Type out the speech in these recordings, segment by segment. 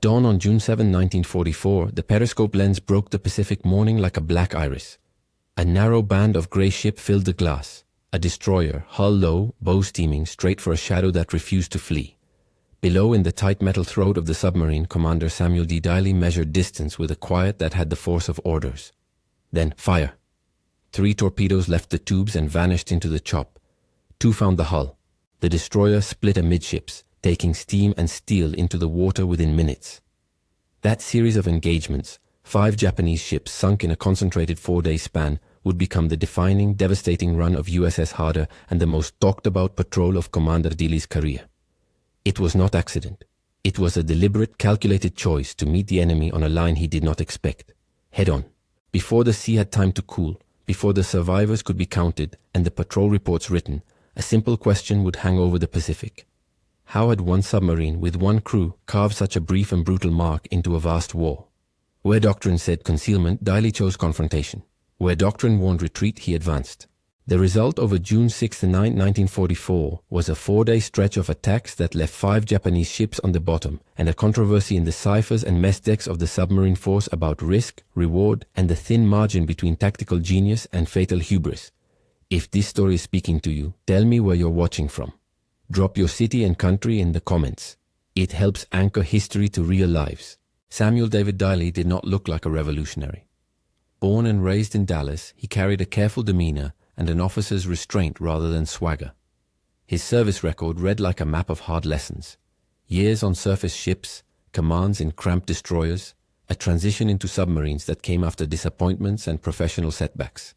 At dawn on June 7, 1944, the periscope lens broke the Pacific morning like a black iris. A narrow band of grey ship filled the glass. A destroyer, hull low, bow steaming, straight for a shadow that refused to flee. Below, in the tight metal throat of the submarine, Commander Samuel D. Diley measured distance with a quiet that had the force of orders. Then, fire. 3 torpedoes left the tubes and vanished into the chop. 2 found the hull. The destroyer split amidships, taking steam and steel into the water within minutes. That series of engagements, 5 Japanese ships sunk in a concentrated 4-day span, would become the defining, devastating run of USS Harder and the most talked-about patrol of Commander Diley's career. It was not accident. It was a deliberate, calculated choice to meet the enemy on a line he did not expect. Head-on. Before the sea had time to cool, before the survivors could be counted and the patrol reports written, a simple question would hang over the Pacific. How had one submarine with one crew carved such a brief and brutal mark into a vast war? Where doctrine said concealment, Diley chose confrontation. Where doctrine warned retreat, he advanced. The result over June 6 and 9, 1944 was a 4-day stretch of attacks that left 5 Japanese ships on the bottom and a controversy in the ciphers and mess decks of the submarine force about risk, reward, and the thin margin between tactical genius and fatal hubris. If this story is speaking to you, tell me where you're watching from. Drop your city and country in the comments. It helps anchor history to real lives. Samuel David Diley did not look like a revolutionary. Born and raised in Dallas, he carried a careful demeanor and an officer's restraint rather than swagger. His service record read like a map of hard lessons. Years on surface ships, commands in cramped destroyers, a transition into submarines that came after disappointments and professional setbacks.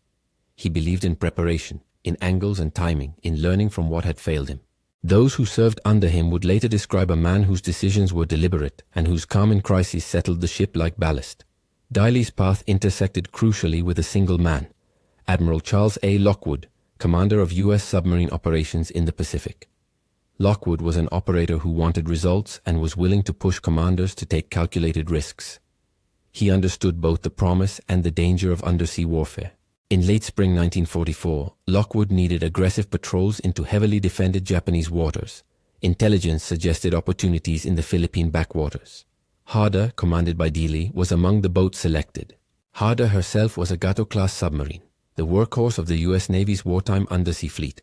He believed in preparation, in angles and timing, in learning from what had failed him. Those who served under him would later describe a man whose decisions were deliberate and whose calm in crisis settled the ship like ballast. Diley's path intersected crucially with a single man, Admiral Charles A. Lockwood, commander of U.S. submarine operations in the Pacific. Lockwood was an operator who wanted results and was willing to push commanders to take calculated risks. He understood both the promise and the danger of undersea warfare. In late spring 1944, Lockwood needed aggressive patrols into heavily defended Japanese waters. Intelligence suggested opportunities in the Philippine backwaters. Harder, commanded by Diley, was among the boats selected. Harder herself was a Gato-class submarine, the workhorse of the U.S. Navy's wartime undersea fleet.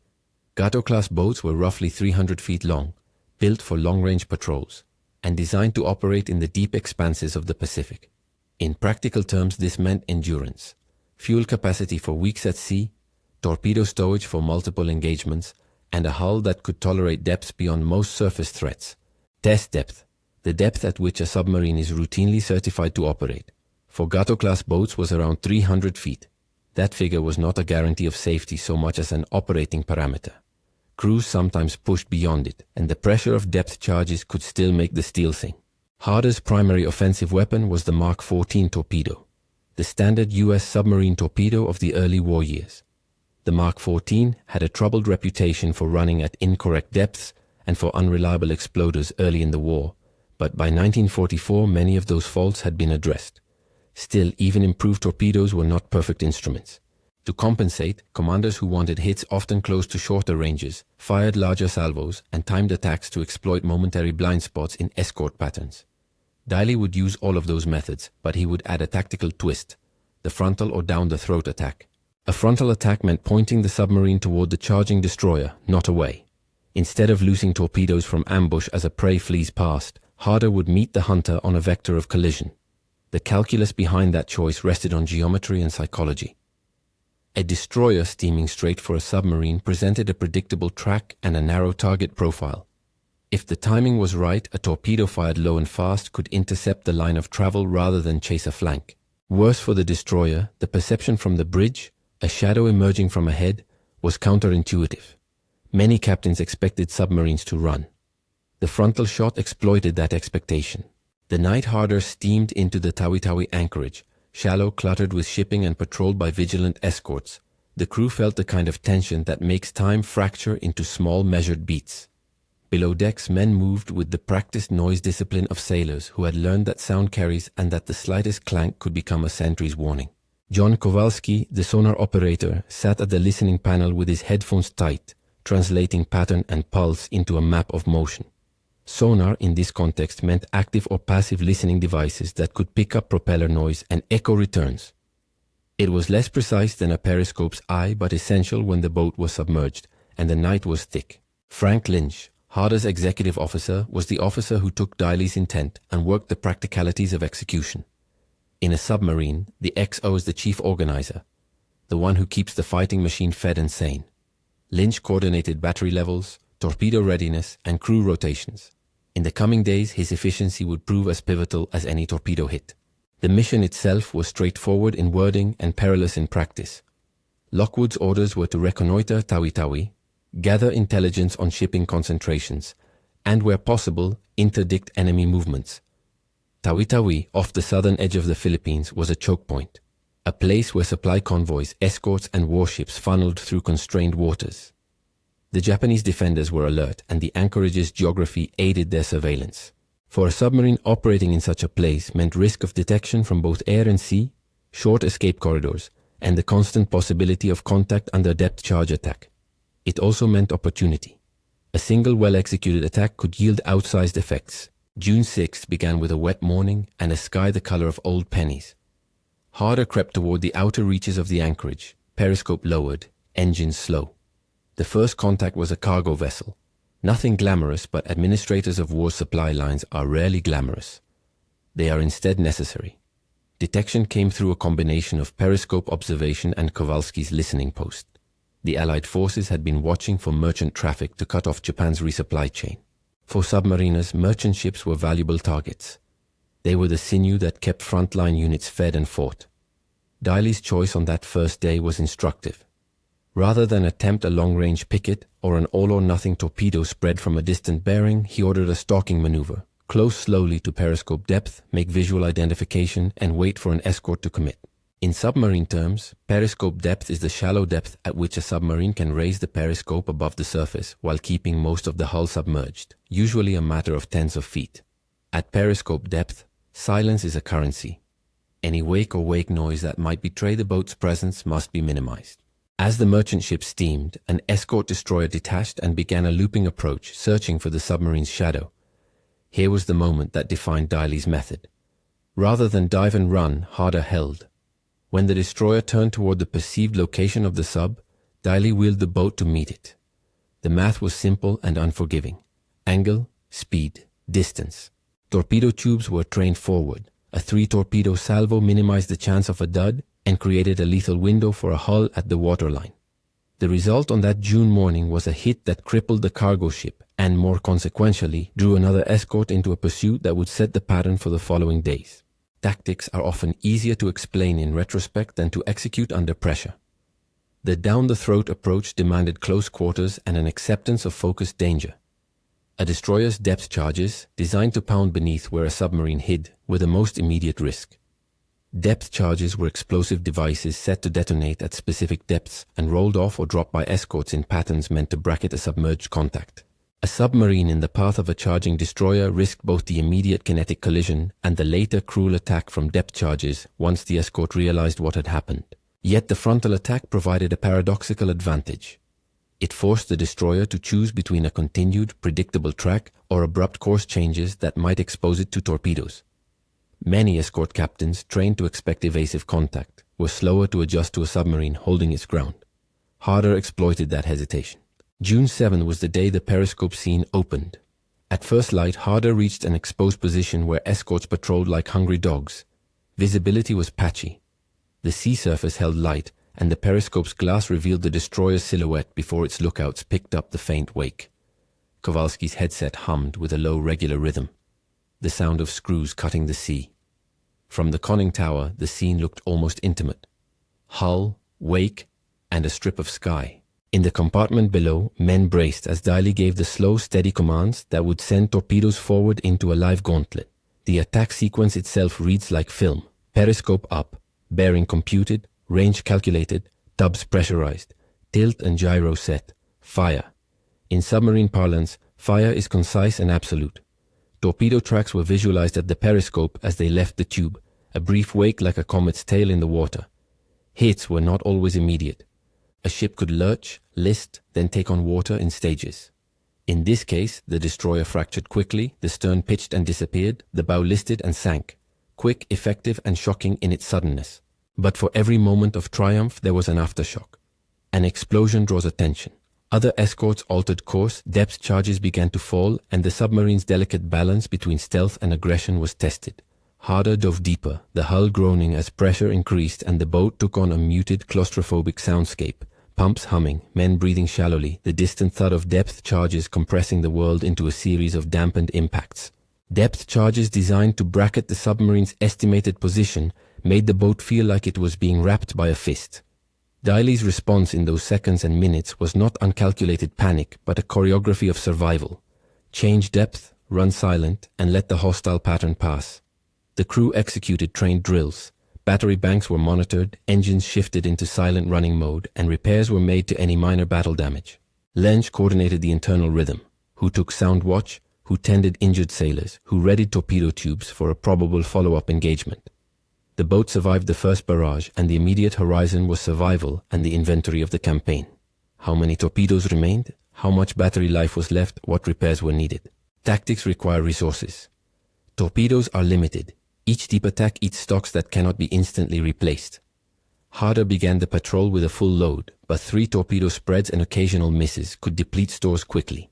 Gato-class boats were roughly 300 feet long, built for long-range patrols, and designed to operate in the deep expanses of the Pacific. In practical terms, this meant endurance, fuel capacity for weeks at sea, torpedo stowage for multiple engagements, and a hull that could tolerate depths beyond most surface threats. Test depth, the depth at which a submarine is routinely certified to operate, for Gato-class boats was around 300 feet. That figure was not a guarantee of safety so much as an operating parameter. Crews sometimes pushed beyond it, and the pressure of depth charges could still make the steel sing. Harder's primary offensive weapon was the Mark 14 torpedo, the standard U.S. submarine torpedo of the early war years. The Mark 14 had a troubled reputation for running at incorrect depths and for unreliable exploders early in the war, but by 1944 many of those faults had been addressed. Still, even improved torpedoes were not perfect instruments. To compensate, commanders who wanted hits often close to shorter ranges, fired larger salvos, and timed attacks to exploit momentary blind spots in escort patterns. Diley would use all of those methods, but he would add a tactical twist, the frontal or down-the-throat attack. A frontal attack meant pointing the submarine toward the charging destroyer, not away. Instead of loosing torpedoes from ambush as a prey flees past, Harder would meet the hunter on a vector of collision. The calculus behind that choice rested on geometry and psychology. A destroyer steaming straight for a submarine presented a predictable track and a narrow target profile. If the timing was right, a torpedo fired low and fast could intercept the line of travel rather than chase a flank. Worse for the destroyer, the perception from the bridge, a shadow emerging from ahead, was counterintuitive. Many captains expected submarines to run. The frontal shot exploited that expectation. The night Harder steamed into the Tawi-Tawi anchorage, shallow, cluttered with shipping and patrolled by vigilant escorts. The crew felt the kind of tension that makes time fracture into small, measured beats. Below decks, men moved with the practiced noise discipline of sailors who had learned that sound carries and that the slightest clank could become a sentry's warning. John Kowalski, the sonar operator, sat at the listening panel with his headphones tight, translating pattern and pulse into a map of motion. Sonar in this context meant active or passive listening devices that could pick up propeller noise and echo returns. It was less precise than a periscope's eye, but essential when the boat was submerged and the night was thick. Frank Lynch, Harder's executive officer, was the officer who took Diley's intent and worked the practicalities of execution. In a submarine, the XO is the chief organizer, the one who keeps the fighting machine fed and sane. Lynch coordinated battery levels, torpedo readiness, and crew rotations. In the coming days, his efficiency would prove as pivotal as any torpedo hit. The mission itself was straightforward in wording and perilous in practice. Lockwood's orders were to reconnoiter Tawi-Tawi, gather intelligence on shipping concentrations, and where possible, interdict enemy movements. Tawi-Tawi, off the southern edge of the Philippines, was a choke point, a place where supply convoys, escorts, and warships funneled through constrained waters. The Japanese defenders were alert, and the anchorage's geography aided their surveillance. For a submarine operating in such a place meant risk of detection from both air and sea, short escape corridors, and the constant possibility of contact under depth charge attack. It also meant opportunity. A single well-executed attack could yield outsized effects. June 6th began with a wet morning and a sky the color of old pennies. Harder crept toward the outer reaches of the anchorage, periscope lowered, engines slow. The first contact was a cargo vessel. Nothing glamorous, but administrators of war's supply lines are rarely glamorous. They are instead necessary. Detection came through a combination of periscope observation and Kowalski's listening post. The Allied forces had been watching for merchant traffic to cut off Japan's resupply chain. For submariners, merchant ships were valuable targets. They were the sinew that kept frontline units fed and fought. Diley's choice on that first day was instructive. Rather than attempt a long-range picket or an all-or-nothing torpedo spread from a distant bearing, he ordered a stalking maneuver. Close slowly to periscope depth, make visual identification, and wait for an escort to commit. In submarine terms, periscope depth is the shallow depth at which a submarine can raise the periscope above the surface while keeping most of the hull submerged, usually a matter of tens of feet. At periscope depth, silence is a currency. Any wake or wake noise that might betray the boat's presence must be minimized. As the merchant ship steamed, an escort destroyer detached and began a looping approach, searching for the submarine's shadow. Here was the moment that defined Diley's method. Rather than dive and run, Harder held. When the destroyer turned toward the perceived location of the sub, Diley wheeled the boat to meet it. The math was simple and unforgiving. Angle, speed, distance. Torpedo tubes were trained forward. A 3-torpedo salvo minimized the chance of a dud and created a lethal window for a hull at the waterline. The result on that June morning was a hit that crippled the cargo ship and, more consequentially, drew another escort into a pursuit that would set the pattern for the following days. Tactics are often easier to explain in retrospect than to execute under pressure. The down-the-throat approach demanded close quarters and an acceptance of focused danger. A destroyer's depth charges, designed to pound beneath where a submarine hid, were the most immediate risk. Depth charges were explosive devices set to detonate at specific depths and rolled off or dropped by escorts in patterns meant to bracket a submerged contact. A submarine in the path of a charging destroyer risked both the immediate kinetic collision and the later cruel attack from depth charges once the escort realized what had happened. Yet the frontal attack provided a paradoxical advantage. It forced the destroyer to choose between a continued, predictable track or abrupt course changes that might expose it to torpedoes. Many escort captains, trained to expect evasive contact, were slower to adjust to a submarine holding its ground. Harder exploited that hesitation. June 7 was the day the periscope scene opened. At first light, Harder reached an exposed position where escorts patrolled like hungry dogs. Visibility was patchy. The sea surface held light, and the periscope's glass revealed the destroyer's silhouette before its lookouts picked up the faint wake. Kowalski's headset hummed with a low, regular rhythm, the sound of screws cutting the sea. From the conning tower, the scene looked almost intimate. Hull, wake, and a strip of sky. In the compartment below, men braced as Diley gave the slow, steady commands that would send torpedoes forward into a live gauntlet. The attack sequence itself reads like film. Periscope up, bearing computed, range calculated, tubs pressurized, tilt and gyro set, fire. In submarine parlance, fire is concise and absolute. Torpedo tracks were visualized at the periscope as they left the tube, a brief wake like a comet's tail in the water. Hits were not always immediate. A ship could lurch, list, then take on water in stages. In this case, the destroyer fractured quickly, the stern pitched and disappeared, the bow listed and sank. Quick, effective, and shocking in its suddenness. But for every moment of triumph, there was an aftershock. An explosion draws attention. Other escorts altered course, depth charges began to fall, and the submarine's delicate balance between stealth and aggression was tested. Harder dove deeper, the hull groaning as pressure increased and the boat took on a muted, claustrophobic soundscape. Pumps humming, men breathing shallowly, the distant thud of depth charges compressing the world into a series of dampened impacts. Depth charges designed to bracket the submarine's estimated position made the boat feel like it was being wrapped by a fist. Diley's response in those seconds and minutes was not uncalculated panic, but a choreography of survival. Change depth, run silent, and let the hostile pattern pass. The crew executed trained drills. Battery banks were monitored, engines shifted into silent running mode, and repairs were made to any minor battle damage. Lensch coordinated the internal rhythm. Who took sound watch, who tended injured sailors, who readied torpedo tubes for a probable follow-up engagement. The boat survived the first barrage, and the immediate horizon was survival and the inventory of the campaign. How many torpedoes remained? How much battery life was left? What repairs were needed? Tactics require resources. Torpedoes are limited. Each deep attack eats stocks that cannot be instantly replaced. Harder began the patrol with a full load, but 3 torpedo spreads and occasional misses could deplete stores quickly.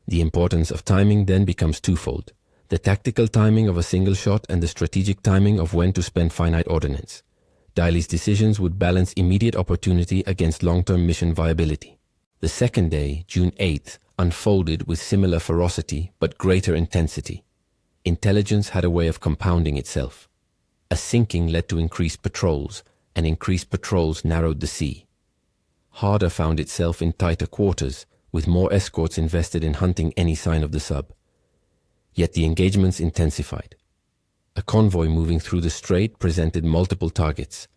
The importance of timing then becomes twofold. The tactical timing of a single shot and the strategic timing of when to spend finite ordnance. Diley's decisions would balance immediate opportunity against long-term mission viability. The second day, June 8th, unfolded with similar ferocity but greater intensity. Intelligence had a way of compounding itself. A sinking led to increased patrols, and increased patrols narrowed the sea. Harder found itself in tighter quarters, with more escorts invested in hunting any sign of the sub. Yet the engagements intensified. A convoy moving through the strait presented multiple targets.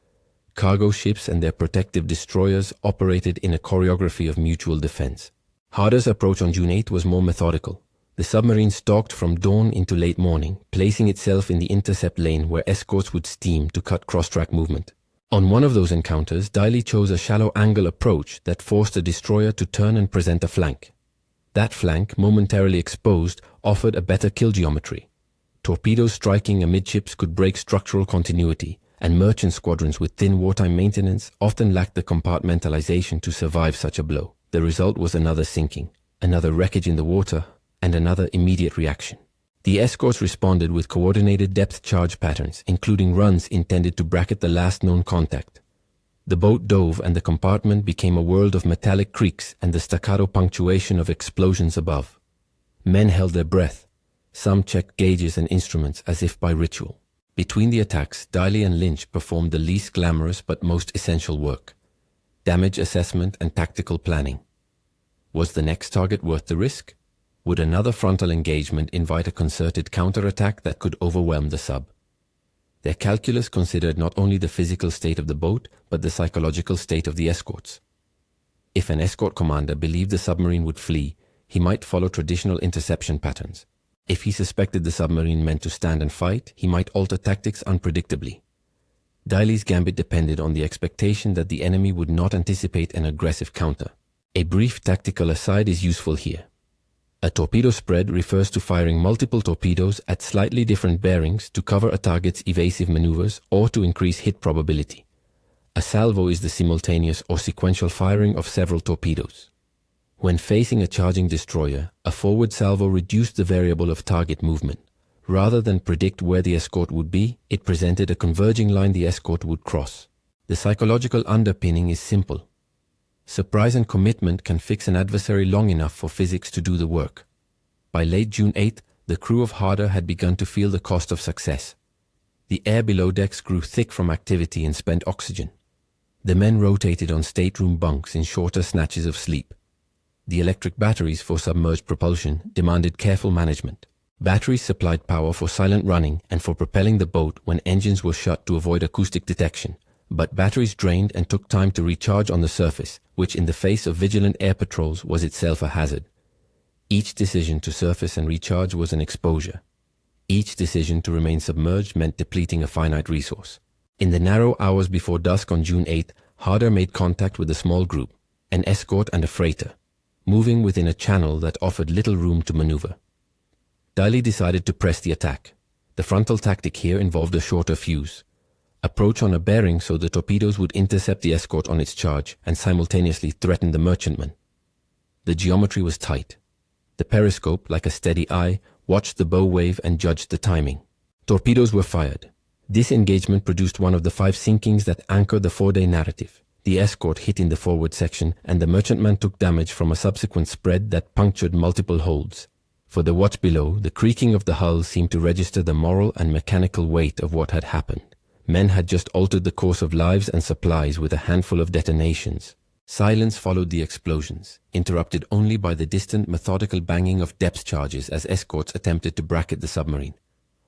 Cargo ships and their protective destroyers operated in a choreography of mutual defense. Harder's approach on June 8 was more methodical. The submarine stalked from dawn into late morning, placing itself in the intercept lane where escorts would steam to cut cross-track movement. On one of those encounters, Diley chose a shallow angle approach that forced a destroyer to turn and present a flank. That flank, momentarily exposed, offered a better kill geometry. Torpedoes striking amidships could break structural continuity, and merchant squadrons with thin wartime maintenance often lacked the compartmentalization to survive such a blow. The result was another sinking, another wreckage in the water, and another immediate reaction. The escorts responded with coordinated depth charge patterns, including runs intended to bracket the last known contact. The boat dove and the compartment became a world of metallic creaks and the staccato punctuation of explosions above. Men held their breath. Some checked gauges and instruments as if by ritual. Between the attacks, Diley and Lynch performed the least glamorous but most essential work: damage assessment and tactical planning. Was the next target worth the risk? Would another frontal engagement invite a concerted counterattack that could overwhelm the sub? Their calculus considered not only the physical state of the boat, but the psychological state of the escorts. If an escort commander believed the submarine would flee, he might follow traditional interception patterns. If he suspected the submarine meant to stand and fight, he might alter tactics unpredictably. Diley's gambit depended on the expectation that the enemy would not anticipate an aggressive counter. A brief tactical aside is useful here. A torpedo spread refers to firing multiple torpedoes at slightly different bearings to cover a target's evasive maneuvers or to increase hit probability. A salvo is the simultaneous or sequential firing of several torpedoes. When facing a charging destroyer, a forward salvo reduced the variable of target movement. Rather than predict where the escort would be, it presented a converging line the escort would cross. The psychological underpinning is simple. Surprise and commitment can fix an adversary long enough for physics to do the work. By late June 8th, the crew of Harder had begun to feel the cost of success. The air below decks grew thick from activity and spent oxygen. The men rotated on stateroom bunks in shorter snatches of sleep. The electric batteries for submerged propulsion demanded careful management. Batteries supplied power for silent running and for propelling the boat when engines were shut to avoid acoustic detection. But batteries drained and took time to recharge on the surface, which in the face of vigilant air patrols was itself a hazard. Each decision to surface and recharge was an exposure. Each decision to remain submerged meant depleting a finite resource. In the narrow hours before dusk on June 8th, Harder made contact with a small group, an escort and a freighter. moving within a channel that offered little room to maneuver. Diley decided to press the attack. The frontal tactic here involved a shorter fuse. Approach on a bearing so the torpedoes would intercept the escort on its charge and simultaneously threaten the merchantman. The geometry was tight. The periscope, like a steady eye, watched the bow wave and judged the timing. Torpedoes were fired. This engagement produced one of the 5 sinkings that anchored the 4-day narrative. The escort hit in the forward section, and the merchantman took damage from a subsequent spread that punctured multiple holds. For the watch below, the creaking of the hull seemed to register the moral and mechanical weight of what had happened. Men had just altered the course of lives and supplies with a handful of detonations. Silence followed the explosions, interrupted only by the distant methodical banging of depth charges as escorts attempted to bracket the submarine.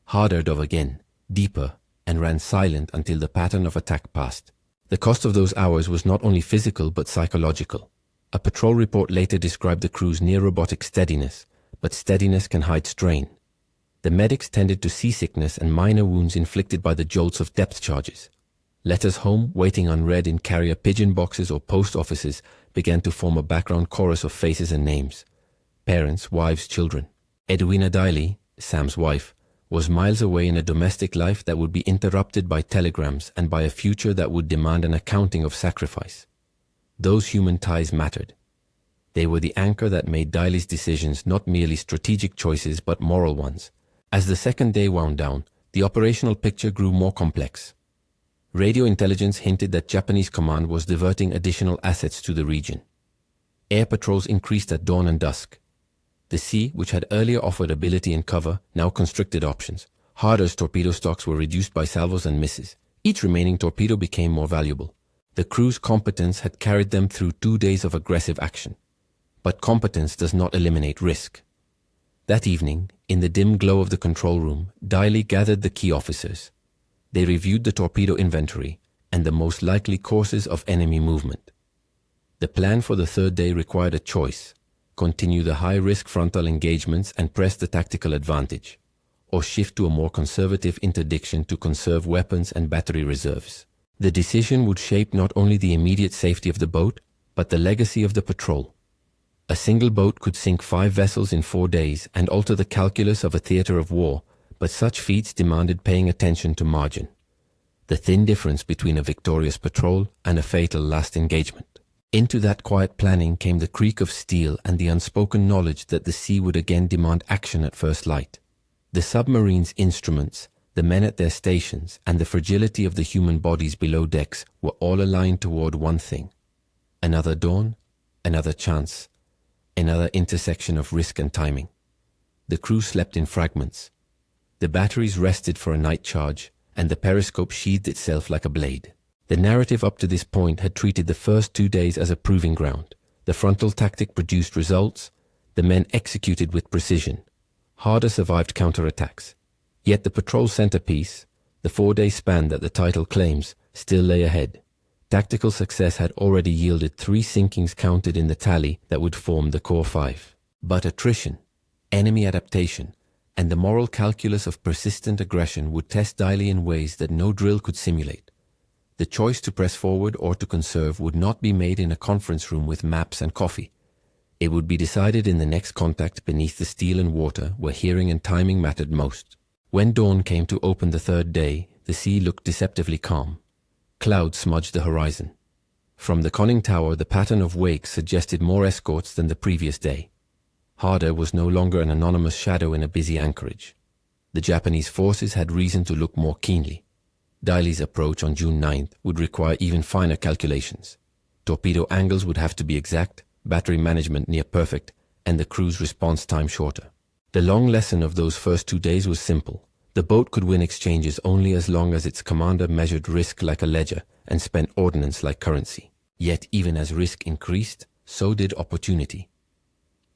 Harder dove again, deeper, and ran silent until the pattern of attack passed. The cost of those hours was not only physical but psychological. A patrol report later described the crew's near-robotic steadiness, but steadiness can hide strain. The medics tended to seasickness and minor wounds inflicted by the jolts of depth charges. Letters home, waiting unread in carrier pigeon boxes or post offices, began to form a background chorus of faces and names. Parents, wives, children. Edwina Diley, Sam's wife, was miles away in a domestic life that would be interrupted by telegrams and by a future that would demand an accounting of sacrifice. Those human ties mattered. They were the anchor that made Diley's decisions not merely strategic choices but moral ones. As the second day wound down, the operational picture grew more complex. Radio intelligence hinted that Japanese command was diverting additional assets to the region. Air patrols increased at dawn and dusk. The sea, which had earlier offered ability and cover, now constricted options. Harder's torpedo stocks were reduced by salvos and misses. Each remaining torpedo became more valuable. The crew's competence had carried them through 2 days of aggressive action. But competence does not eliminate risk. That evening, in the dim glow of the control room, Diley gathered the key officers. They reviewed the torpedo inventory and the most likely courses of enemy movement. The plan for the 3rd day required a choice: continue the high-risk frontal engagements and press the tactical advantage, or shift to a more conservative interdiction to conserve weapons and battery reserves. The decision would shape not only the immediate safety of the boat, but the legacy of the patrol. A single boat could sink 5 vessels in 4 days and alter the calculus of a theater of war, but such feats demanded paying attention to margin. The thin difference between a victorious patrol and a fatal last engagement. Into that quiet planning came the creak of steel and the unspoken knowledge that the sea would again demand action at first light. The submarine's instruments, the men at their stations, and the fragility of the human bodies below decks were all aligned toward one thing: another dawn, another chance, another intersection of risk and timing. The crew slept in fragments. The batteries rested for a night charge, and the periscope sheathed itself like a blade. The narrative up to this point had treated the first 2 days as a proving ground. The frontal tactic produced results. The men executed with precision. Harder survived counterattacks. Yet the patrol centerpiece, the 4-day span that the title claims, still lay ahead. Tactical success had already yielded 3 sinkings counted in the tally that would form the core 5. But attrition, enemy adaptation, and the moral calculus of persistent aggression would test Diley in ways that no drill could simulate. The choice to press forward or to conserve would not be made in a conference room with maps and coffee. It would be decided in the next contact beneath the steel and water, where hearing and timing mattered most. When dawn came to open the 3rd day, the sea looked deceptively calm. Clouds smudged the horizon. From the conning tower, the pattern of wakes suggested more escorts than the previous day. Harder was no longer an anonymous shadow in a busy anchorage. The Japanese forces had reason to look more keenly. Diley's approach on June 9th would require even finer calculations. Torpedo angles would have to be exact, battery management near perfect, and the crew's response time shorter. The long lesson of those first 2 days was simple. The boat could win exchanges only as long as its commander measured risk like a ledger and spent ordnance like currency. Yet even as risk increased, so did opportunity.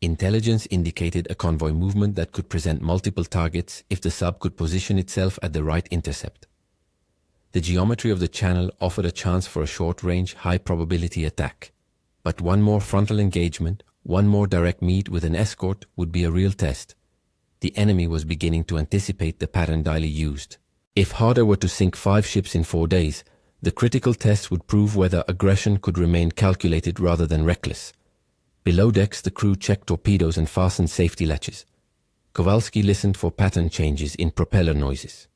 Intelligence indicated a convoy movement that could present multiple targets if the sub could position itself at the right intercept. The geometry of the channel offered a chance for a short-range, high-probability attack. But one more frontal engagement, one more direct meet with an escort would be a real test. The enemy was beginning to anticipate the pattern Diley used. If Harder were to sink 5 ships in 4 days, the critical test would prove whether aggression could remain calculated rather than reckless. Below decks, the crew checked torpedoes and fastened safety latches. Kowalski listened for pattern changes in propeller noises.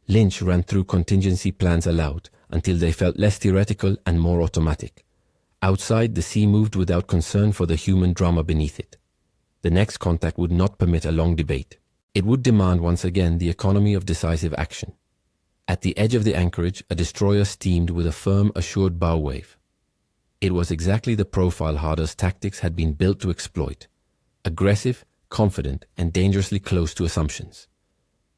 Lynch ran through contingency plans aloud until they felt less theoretical and more automatic. Outside, the sea moved without concern for the human drama beneath it. The next contact would not permit a long debate. It would demand once again the economy of decisive action. At the edge of the anchorage, a destroyer steamed with a firm, assured bow wave. It was exactly the profile Harder's tactics had been built to exploit. Aggressive, confident, and dangerously close to assumptions.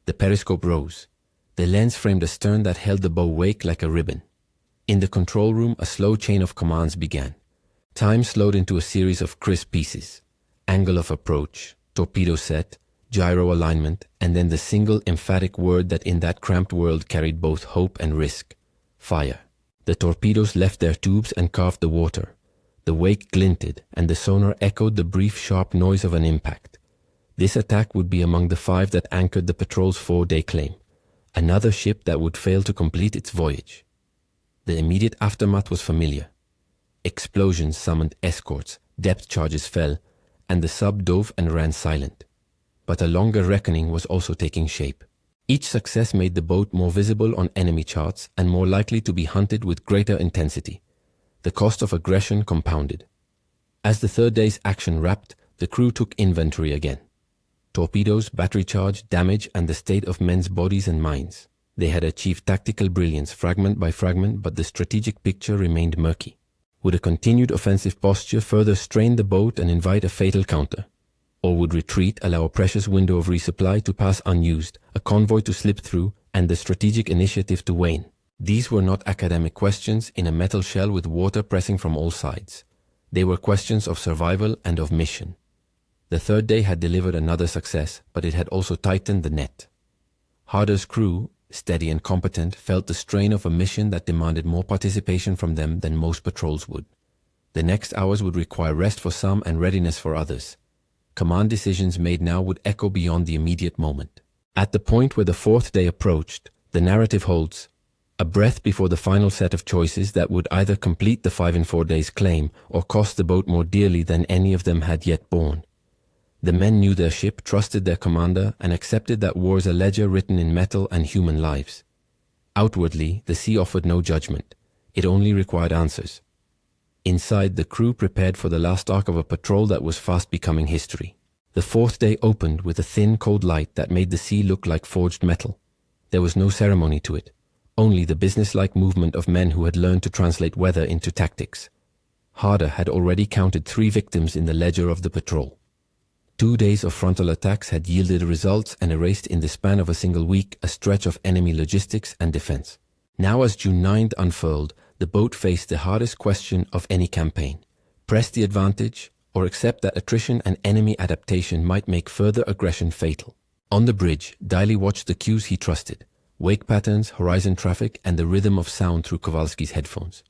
The periscope rose. The lens framed a stern that held the bow wake like a ribbon. In the control room, a slow chain of commands began. Time slowed into a series of crisp pieces. Angle of approach, torpedo set, gyro alignment, and then the single emphatic word that in that cramped world carried both hope and risk: fire. The torpedoes left their tubes and carved the water. The wake glinted, and the sonar echoed the brief, sharp noise of an impact. This attack would be among the 5 that anchored the patrol's 4-day claim. Another ship that would fail to complete its voyage. The immediate aftermath was familiar. Explosions summoned escorts, depth charges fell, and the sub dove and ran silent. But a longer reckoning was also taking shape. Each success made the boat more visible on enemy charts and more likely to be hunted with greater intensity. The cost of aggression compounded. As the 3rd day's action wrapped, the crew took inventory again. Torpedoes, battery charge, damage, and the state of men's bodies and minds. They had achieved tactical brilliance fragment by fragment, but the strategic picture remained murky. Would a continued offensive posture further strain the boat and invite a fatal counter? Or would retreat allow a precious window of resupply to pass unused, a convoy to slip through, and the strategic initiative to wane? These were not academic questions in a metal shell with water pressing from all sides. They were questions of survival and of mission. The 3rd day had delivered another success, but it had also tightened the net. Harder's crew, steady and competent, felt the strain of a mission that demanded more participation from them than most patrols would. The next hours would require rest for some and readiness for others. Command decisions made now would echo beyond the immediate moment. At the point where the 4th day approached, the narrative holds: a breath before the final set of choices that would either complete the 5 and 4 days claim or cost the boat more dearly than any of them had yet borne. The men knew their ship, trusted their commander, and accepted that war is a ledger written in metal and human lives. Outwardly, the sea offered no judgment. It only required answers. Inside, the crew prepared for the last arc of a patrol that was fast becoming history. The 4th day opened with a thin, cold light that made the sea look like forged metal. There was no ceremony to it, only the businesslike movement of men who had learned to translate weather into tactics. Harder had already counted 3 victims in the ledger of the patrol. 2 days of frontal attacks had yielded results and erased in the span of a single week a stretch of enemy logistics and defense. Now, as June 9th unfurled, the boat faced the hardest question of any campaign: press the advantage or accept that attrition and enemy adaptation might make further aggression fatal. On the bridge, Diley watched the cues he trusted: wake patterns, horizon traffic, and the rhythm of sound through Kowalski's headphones.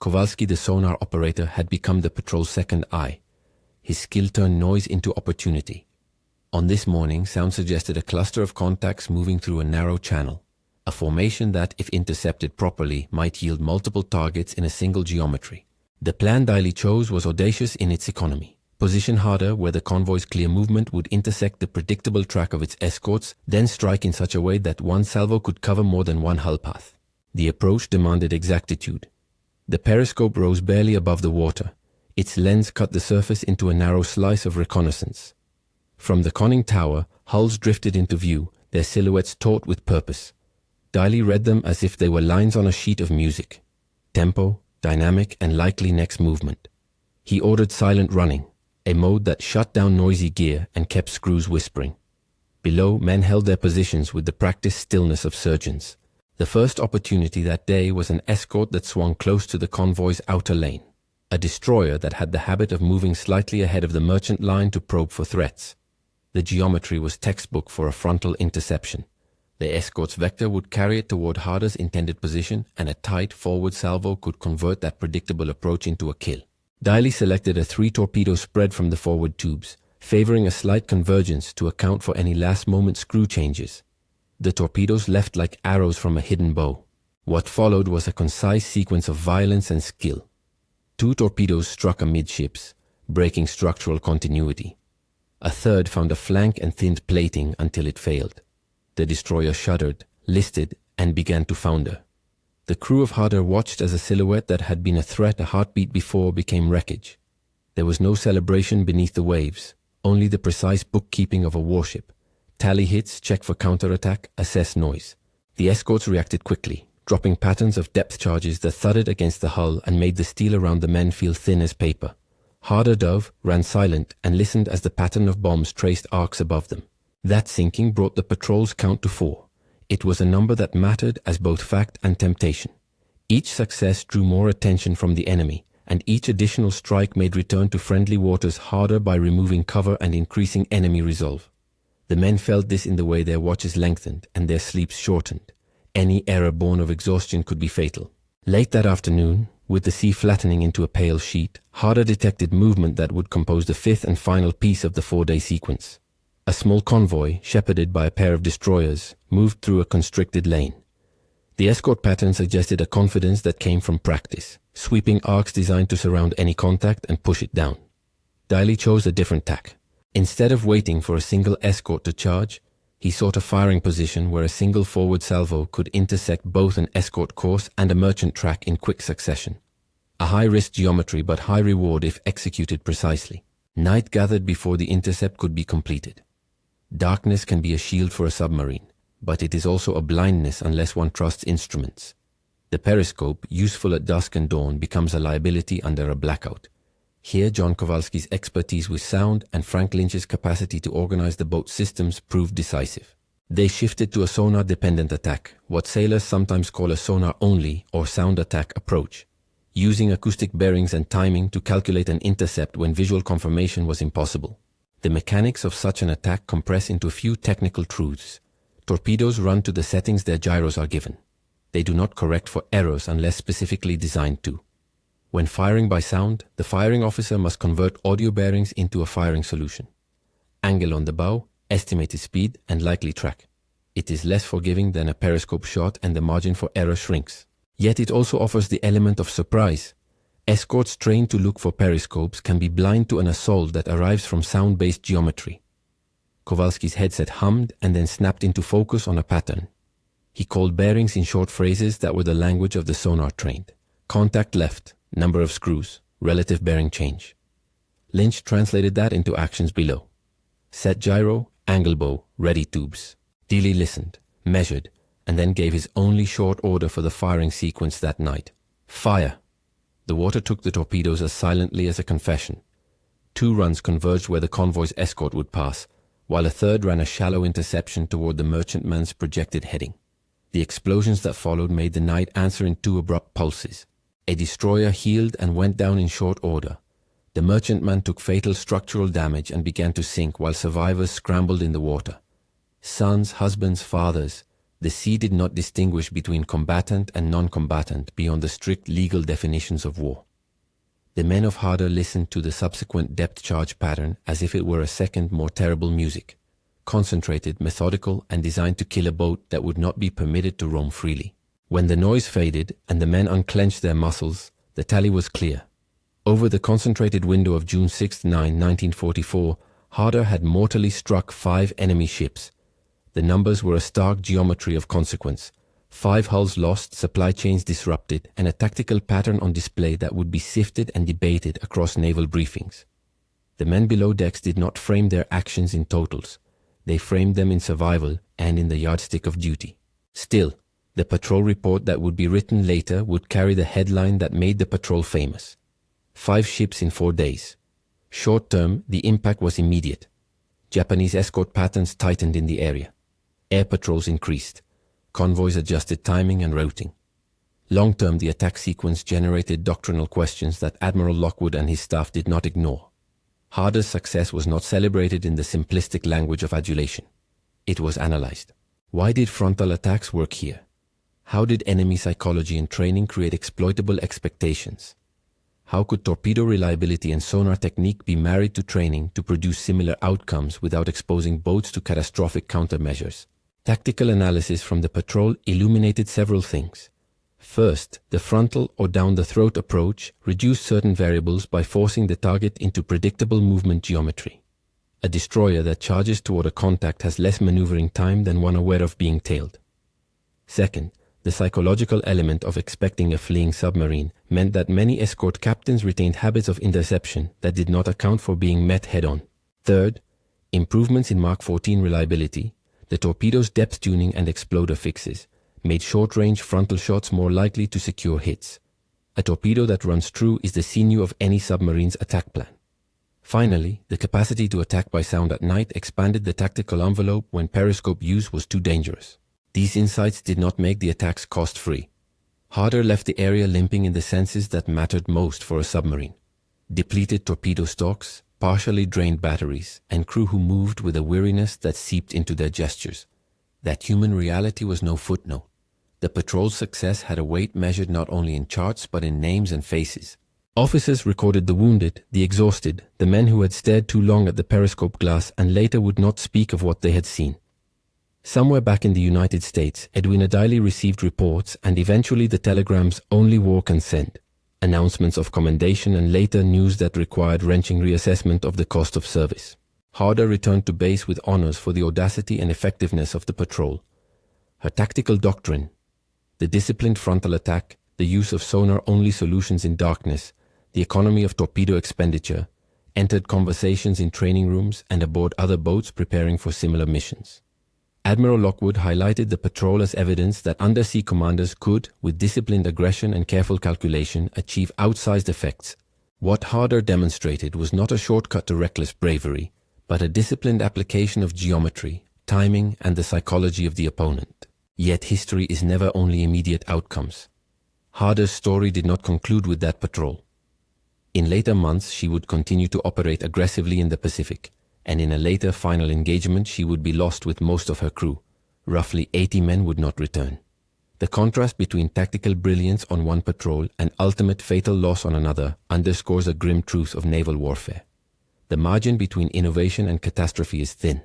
Kowalski, the sonar operator, had become the patrol's second eye. His skill turned noise into opportunity. On this morning, sound suggested a cluster of contacts moving through a narrow channel. A formation that, if intercepted properly, might yield multiple targets in a single geometry. The plan Diley chose was audacious in its economy. Position Harder where the convoy's clear movement would intersect the predictable track of its escorts, then strike in such a way that one salvo could cover more than one hull path. The approach demanded exactitude. The periscope rose barely above the water. Its lens cut the surface into a narrow slice of reconnaissance. From the conning tower, hulls drifted into view, their silhouettes taut with purpose. Diley read them as if they were lines on a sheet of music. Tempo, dynamic, and likely next movement. He ordered silent running, a mode that shut down noisy gear and kept screws whispering. Below, men held their positions with the practiced stillness of surgeons. The first opportunity that day was an escort that swung close to the convoy's outer lane. A destroyer that had the habit of moving slightly ahead of the merchant line to probe for threats. The geometry was textbook for a frontal interception. The escort's vector would carry it toward Harder's intended position, and a tight forward salvo could convert that predictable approach into a kill. Diley selected a 3-torpedo spread from the forward tubes, favoring a slight convergence to account for any last-moment screw changes. The torpedoes left like arrows from a hidden bow. What followed was a concise sequence of violence and skill. 2 torpedoes struck amidships, breaking structural continuity. A third found a flank and thinned plating until it failed. The destroyer shuddered, listed, and began to founder. The crew of Harder watched as a silhouette that had been a threat a heartbeat before became wreckage. There was no celebration beneath the waves, only the precise bookkeeping of a warship. Tally hits, check for counterattack, assess noise. The escorts reacted quickly, dropping patterns of depth charges that thudded against the hull and made the steel around the men feel thin as paper. Harder Dove ran silent and listened as the pattern of bombs traced arcs above them. That sinking brought the patrol's count to 4. It was a number that mattered as both fact and temptation. Each success drew more attention from the enemy, and each additional strike made return to friendly waters harder by removing cover and increasing enemy resolve. The men felt this in the way their watches lengthened and their sleeps shortened. Any error born of exhaustion could be fatal. Late that afternoon, with the sea flattening into a pale sheet, Harder detected movement that would compose the fifth and final piece of the 4-day sequence. A small convoy, shepherded by a pair of destroyers, moved through a constricted lane. The escort pattern suggested a confidence that came from practice, sweeping arcs designed to surround any contact and push it down. Diley chose a different tack. Instead of waiting for a single escort to charge, he sought a firing position where a single forward salvo could intersect both an escort course and a merchant track in quick succession. A high-risk geometry but high reward if executed precisely. Night gathered before the intercept could be completed. Darkness can be a shield for a submarine, but it is also a blindness unless one trusts instruments. The periscope, useful at dusk and dawn, becomes a liability under a blackout. Here, John Kowalski's expertise with sound and Frank Lynch's capacity to organize the boat's systems proved decisive. They shifted to a sonar-dependent attack, what sailors sometimes call a sonar-only or sound attack approach, using acoustic bearings and timing to calculate an intercept when visual confirmation was impossible. The mechanics of such an attack compress into a few technical truths. Torpedoes run to the settings their gyros are given. They do not correct for errors unless specifically designed to. When firing by sound, the firing officer must convert audio bearings into a firing solution. Angle on the bow, estimated speed, and likely track. It is less forgiving than a periscope shot and the margin for error shrinks. Yet it also offers the element of surprise. Escorts trained to look for periscopes can be blind to an assault that arrives from sound-based geometry. Kowalski's headset hummed and then snapped into focus on a pattern. He called bearings in short phrases that were the language of the sonar trained. Contact left, number of screws, relative bearing change. Lynch translated that into actions below. Set gyro, angle bow, ready tubes. Diley listened, measured, and then gave his only short order for the firing sequence that night. Fire! The water took the torpedoes as silently as a confession. 2 runs converged where the convoy's escort would pass, while a third ran a shallow interception toward the merchantman's projected heading. The explosions that followed made the night answer in 2 abrupt pulses. A destroyer heeled and went down in short order. The merchantman took fatal structural damage and began to sink while survivors scrambled in the water. Sons, husbands, fathers, the sea did not distinguish between combatant and non-combatant beyond the strict legal definitions of war. The men of Harder listened to the subsequent depth charge pattern as if it were a second, more terrible music, concentrated, methodical, and designed to kill a boat that would not be permitted to roam freely. When the noise faded and the men unclenched their muscles, the tally was clear. Over the concentrated window of June 6-9, 1944, Harder had mortally struck 5 enemy ships. The numbers were a stark geometry of consequence. 5 hulls lost, supply chains disrupted, and a tactical pattern on display that would be sifted and debated across naval briefings. The men below decks did not frame their actions in totals. They framed them in survival and in the yardstick of duty. Still, the patrol report that would be written later would carry the headline that made the patrol famous. 5 ships in 4 days. Short term, the impact was immediate. Japanese escort patterns tightened in the area. Air patrols increased. Convoys adjusted timing and routing. Long term, the attack sequence generated doctrinal questions that Admiral Lockwood and his staff did not ignore. Harder's success was not celebrated in the simplistic language of adulation. It was analyzed. Why did frontal attacks work here? How did enemy psychology and training create exploitable expectations? How could torpedo reliability and sonar technique be married to training to produce similar outcomes without exposing boats to catastrophic countermeasures? Tactical analysis from the patrol illuminated several things. First, the frontal or down-the-throat approach reduced certain variables by forcing the target into predictable movement geometry. A destroyer that charges toward a contact has less maneuvering time than one aware of being tailed. Second, the psychological element of expecting a fleeing submarine meant that many escort captains retained habits of interception that did not account for being met head-on. Third, improvements in Mark 14 reliability, the torpedo's depth tuning and exploder fixes, made short-range frontal shots more likely to secure hits. A torpedo that runs true is the sinew of any submarine's attack plan. Finally, the capacity to attack by sound at night expanded the tactical envelope when periscope use was too dangerous. These insights did not make the attacks cost-free. Harder left the area limping in the senses that mattered most for a submarine: depleted torpedo stocks, partially drained batteries, and crew who moved with a weariness that seeped into their gestures. That human reality was no footnote. The patrol's success had a weight measured not only in charts but in names and faces. Officers recorded the wounded, the exhausted, the men who had stared too long at the periscope glass and later would not speak of what they had seen. Somewhere back in the United States, Edwina Diley received reports and eventually the telegrams only wore consent, announcements of commendation and later news that required wrenching reassessment of the cost of service. Harder returned to base with honors for the audacity and effectiveness of the patrol. Her tactical doctrine, the disciplined frontal attack, the use of sonar-only solutions in darkness, the economy of torpedo expenditure, entered conversations in training rooms and aboard other boats preparing for similar missions. Admiral Lockwood highlighted the patrol as evidence that undersea commanders could, with disciplined aggression and careful calculation, achieve outsized effects. What Harder demonstrated was not a shortcut to reckless bravery, but a disciplined application of geometry, timing, and the psychology of the opponent. Yet history is never only immediate outcomes. Harder's story did not conclude with that patrol. In later months, she would continue to operate aggressively in the Pacific, and in a later final engagement, she would be lost with most of her crew. Roughly 80 men would not return. The contrast between tactical brilliance on one patrol and ultimate fatal loss on another underscores a grim truth of naval warfare. The margin between innovation and catastrophe is thin.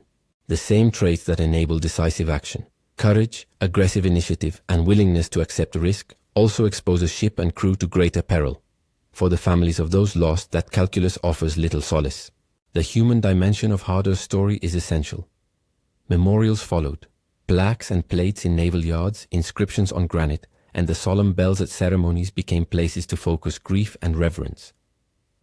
The same traits that enable decisive action, courage, aggressive initiative, and willingness to accept risk, also expose a ship and crew to greater peril. For the families of those lost, that calculus offers little solace. The human dimension of Harder's story is essential. Memorials followed. Plaques and plates in naval yards, inscriptions on granite, and the solemn bells at ceremonies became places to focus grief and reverence.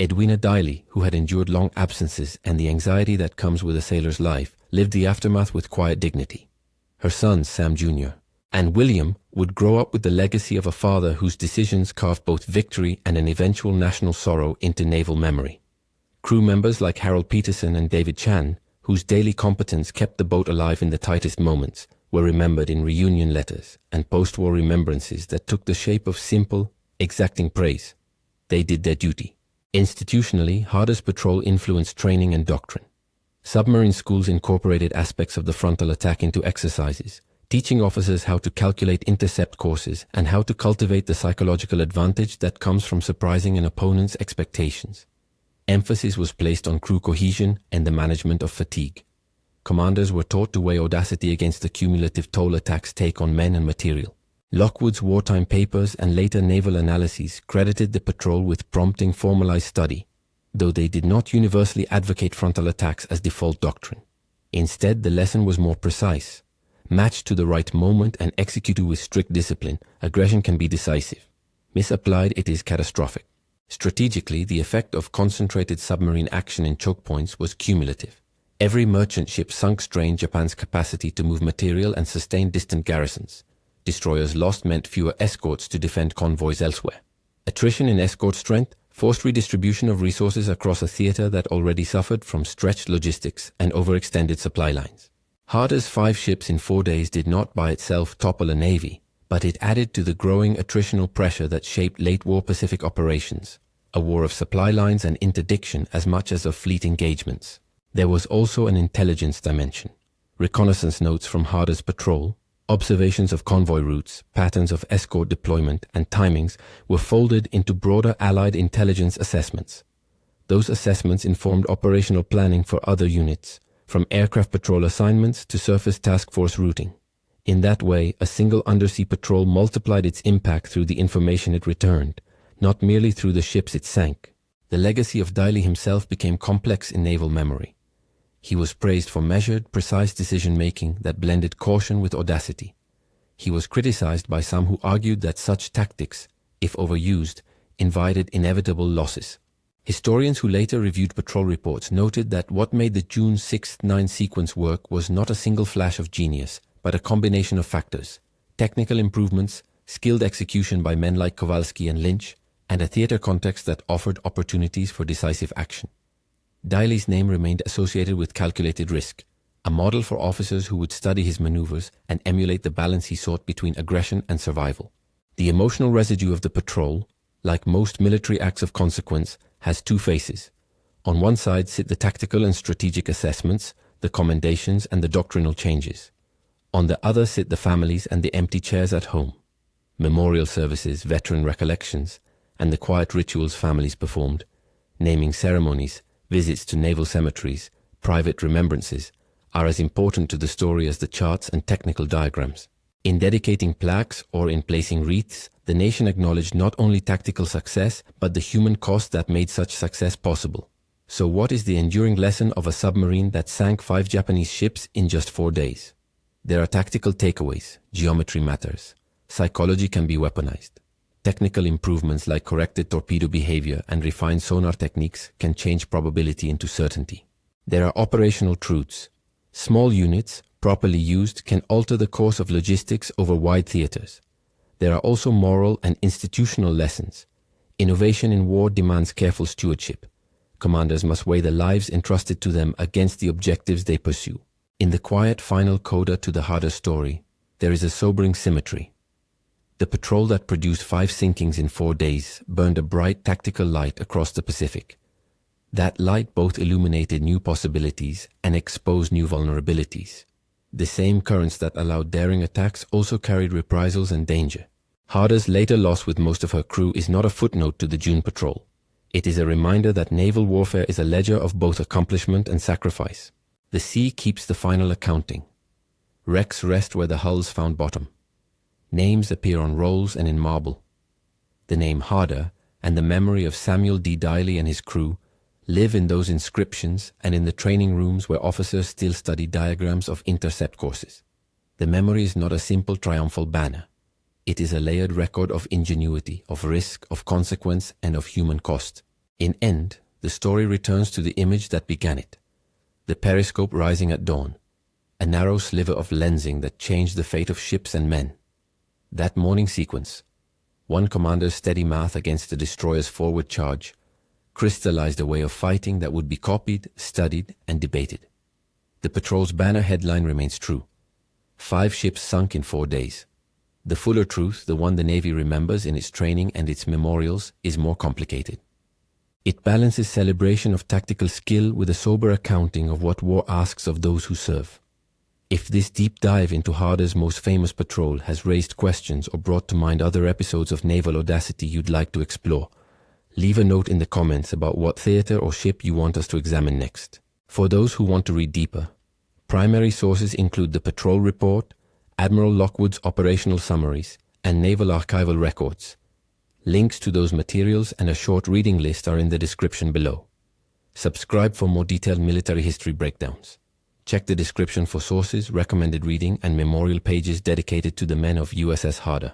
Edwina Diley, who had endured long absences and the anxiety that comes with a sailor's life, lived the aftermath with quiet dignity. Her son, Sam Jr., and William would grow up with the legacy of a father whose decisions carved both victory and an eventual national sorrow into naval memory. Crew members like Harold Peterson and David Chan, whose daily competence kept the boat alive in the tightest moments, were remembered in reunion letters and post-war remembrances that took the shape of simple, exacting praise. They did their duty. Institutionally, Harder's patrol influenced training and doctrine. Submarine schools incorporated aspects of the frontal attack into exercises, teaching officers how to calculate intercept courses and how to cultivate the psychological advantage that comes from surprising an opponent's expectations. Emphasis was placed on crew cohesion and the management of fatigue. Commanders were taught to weigh audacity against the cumulative toll attacks take on men and material. Lockwood's wartime papers and later naval analyses credited the patrol with prompting formalized study, though they did not universally advocate frontal attacks as default doctrine. Instead, the lesson was more precise. Matched to the right moment and executed with strict discipline, aggression can be decisive. Misapplied, it is catastrophic. Strategically, the effect of concentrated submarine action in choke points was cumulative. Every merchant ship sunk strained Japan's capacity to move material and sustain distant garrisons. Destroyers lost meant fewer escorts to defend convoys elsewhere. Attrition in escort strength forced redistribution of resources across a theater that already suffered from stretched logistics and overextended supply lines. Harder's 5 ships in 4 days did not by itself topple a navy, but it added to the growing attritional pressure that shaped late-war Pacific operations, a war of supply lines and interdiction as much as of fleet engagements. There was also an intelligence dimension. Reconnaissance notes from Harder's patrol, observations of convoy routes, patterns of escort deployment, and timings were folded into broader Allied intelligence assessments. Those assessments informed operational planning for other units, from aircraft patrol assignments to surface task force routing. In that way, a single undersea patrol multiplied its impact through the information it returned, not merely through the ships it sank. The legacy of Diley himself became complex in naval memory. He was praised for measured, precise decision-making that blended caution with audacity. He was criticized by some who argued that such tactics, if overused, invited inevitable losses. Historians who later reviewed patrol reports noted that what made the June 6-9 sequence work was not a single flash of genius, but a combination of factors: technical improvements, skilled execution by men like Kowalski and Lynch, and a theater context that offered opportunities for decisive action. Diley's name remained associated with calculated risk, a model for officers who would study his maneuvers and emulate the balance he sought between aggression and survival. The emotional residue of the patrol, like most military acts of consequence, has two faces. On one side sit the tactical and strategic assessments, the commendations and the doctrinal changes. On the other sit the families and the empty chairs at home, memorial services, veteran recollections, and the quiet rituals families performed, naming ceremonies, visits to naval cemeteries, private remembrances, are as important to the story as the charts and technical diagrams. In dedicating plaques or in placing wreaths, the nation acknowledged not only tactical success, but the human cost that made such success possible. So what is the enduring lesson of a submarine that sank 5 Japanese ships in just 4 days? There are tactical takeaways. Geometry matters. Psychology can be weaponized. Technical improvements like corrected torpedo behavior and refined sonar techniques can change probability into certainty. There are operational truths. Small units, properly used, can alter the course of logistics over wide theaters. There are also moral and institutional lessons. Innovation in war demands careful stewardship. Commanders must weigh the lives entrusted to them against the objectives they pursue. In the quiet final coda to the Harder story, there is a sobering symmetry. The patrol that produced 5 sinkings in 4 days burned a bright tactical light across the Pacific. That light both illuminated new possibilities and exposed new vulnerabilities. The same currents that allowed daring attacks also carried reprisals and danger. Harder's later loss with most of her crew is not a footnote to the June patrol. It is a reminder that naval warfare is a ledger of both accomplishment and sacrifice. The sea keeps the final accounting. Wrecks rest where the hulls found bottom. Names appear on rolls and in marble. The name Harder and the memory of Samuel D. Diley and his crew live in those inscriptions and in the training rooms where officers still study diagrams of intercept courses. The memory is not a simple triumphal banner. It is a layered record of ingenuity, of risk, of consequence, and of human cost. In end, the story returns to the image that began it. The periscope rising at dawn, a narrow sliver of lensing that changed the fate of ships and men. That morning sequence, one commander's steady math against the destroyer's forward charge, crystallized a way of fighting that would be copied, studied, and debated. The patrol's banner headline remains true. 5 ships sunk in 4 days. The fuller truth, the one the Navy remembers in its training and its memorials, is more complicated. It balances celebration of tactical skill with a sober accounting of what war asks of those who serve. If this deep dive into Harder's most famous patrol has raised questions or brought to mind other episodes of naval audacity you'd like to explore, leave a note in the comments about what theater or ship you want us to examine next. For those who want to read deeper, primary sources include the Patrol Report, Admiral Lockwood's operational summaries, and naval archival records. Links to those materials and a short reading list are in the description below. Subscribe for more detailed military history breakdowns. Check the description for sources, recommended reading, and memorial pages dedicated to the men of USS Harder.